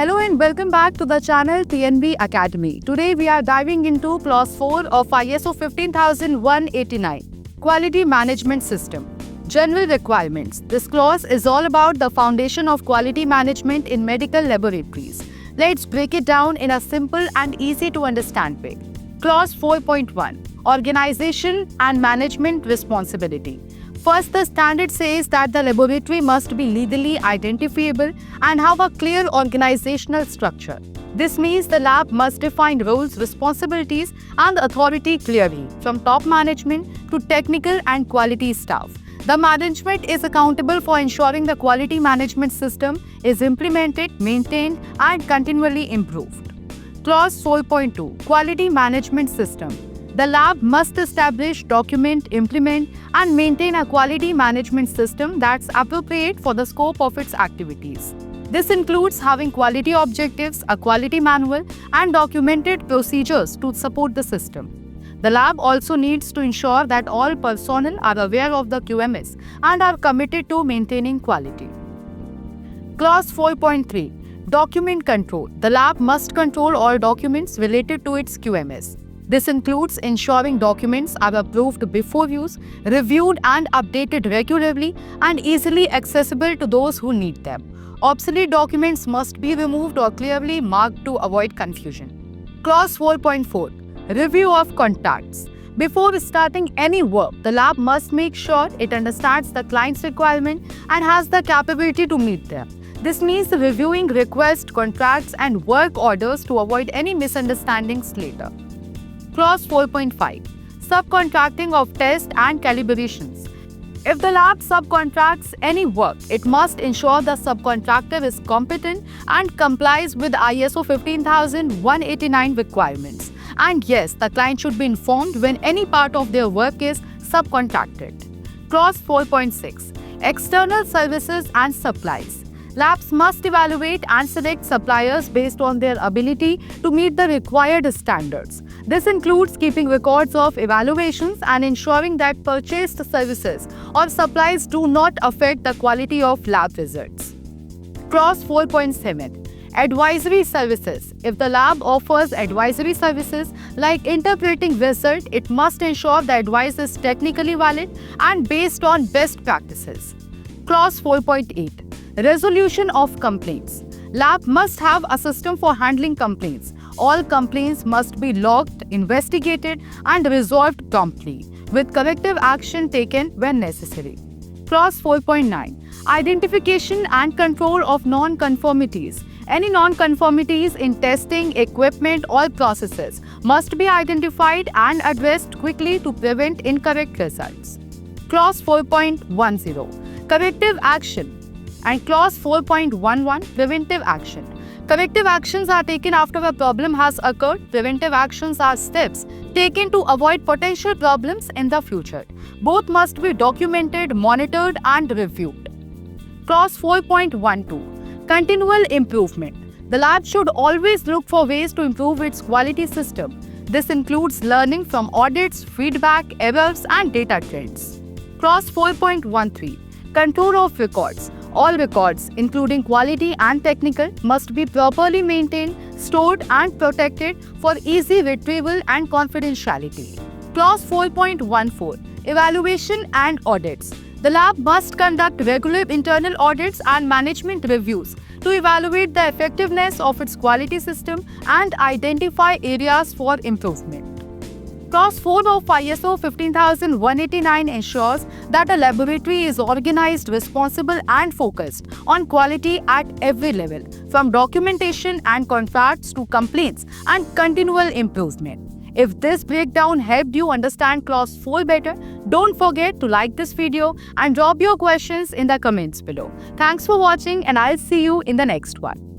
Hello and welcome back to the channel PNB Academy. Today we are diving into Clause 4 of ISO 15189, Quality Management System. General requirements. This clause is all about the foundation of quality management in medical laboratories. Let's break it down in a simple and easy to understand way. Clause 4.1, Organization and Management Responsibility. First, the standard says that the laboratory must be legally identifiable and have a clear organizational structure. This means the lab must define roles, responsibilities, and authority clearly, from top management to technical and quality staff. The management is accountable for ensuring the quality management system is implemented, maintained, and continually improved. Clause 4.2, Quality Management System. The lab must establish, document, implement, and maintain a quality management system that's appropriate for the scope of its activities. This includes having quality objectives, a quality manual, and documented procedures to support the system. The lab also needs to ensure that all personnel are aware of the QMS and are committed to maintaining quality. Clause 4.3, Document Control. The lab must control all documents related to its QMS. This includes ensuring documents are approved before use, reviewed and updated regularly, and easily accessible to those who need them. Obsolete documents must be removed or clearly marked to avoid confusion. Clause 4.4, Review of Contracts. Before starting any work, the lab must make sure it understands the client's requirement and has the capability to meet them. This means reviewing requests, contracts, and work orders to avoid any misunderstandings later. Clause 4.5, Subcontracting of test and calibrations. If the lab subcontracts any work, it must ensure the subcontractor is competent and complies with ISO 15189 requirements. And yes, the client should be informed when any part of their work is subcontracted. Clause 4.6, External services and supplies. Labs must evaluate and select suppliers based on their ability to meet the required standards. This includes keeping records of evaluations and ensuring that purchased services or supplies do not affect the quality of lab results. Clause 4.7, Advisory services. If the lab offers advisory services like interpreting results, it must ensure the advice is technically valid and based on best practices. Clause 4.8, Resolution of complaints. Lab must have a system for handling complaints. All complaints must be logged, investigated, and resolved promptly, with corrective action taken when necessary. Clause 4.9, Identification and control of non-conformities. Any non-conformities in testing, equipment, or processes must be identified and addressed quickly to prevent incorrect results. Clause 4.10, Corrective action. And Clause 4.11, Preventive action. Corrective actions are taken after a problem has occurred. Preventive actions are steps taken to avoid potential problems in the future. Both must be documented, monitored, and reviewed. Clause 4.12, Continual improvement. The lab should always look for ways to improve its quality system. This includes learning from audits, feedback, errors, and data trends. Clause 4.13, Control of records. All records, including quality and technical, must be properly maintained, stored, and protected for easy retrieval and confidentiality. Clause 4.14, Evaluation and audits. The lab must conduct regular internal audits and management reviews to evaluate the effectiveness of its quality system and identify areas for improvement. Clause 4 of ISO 15189 ensures that a laboratory is organized, responsible, and focused on quality at every level, from documentation and contracts to complaints and continual improvement. If this breakdown helped you understand Clause 4 better, don't forget to like this video and drop your questions in the comments below. Thanks for watching, and I'll see you in the next one.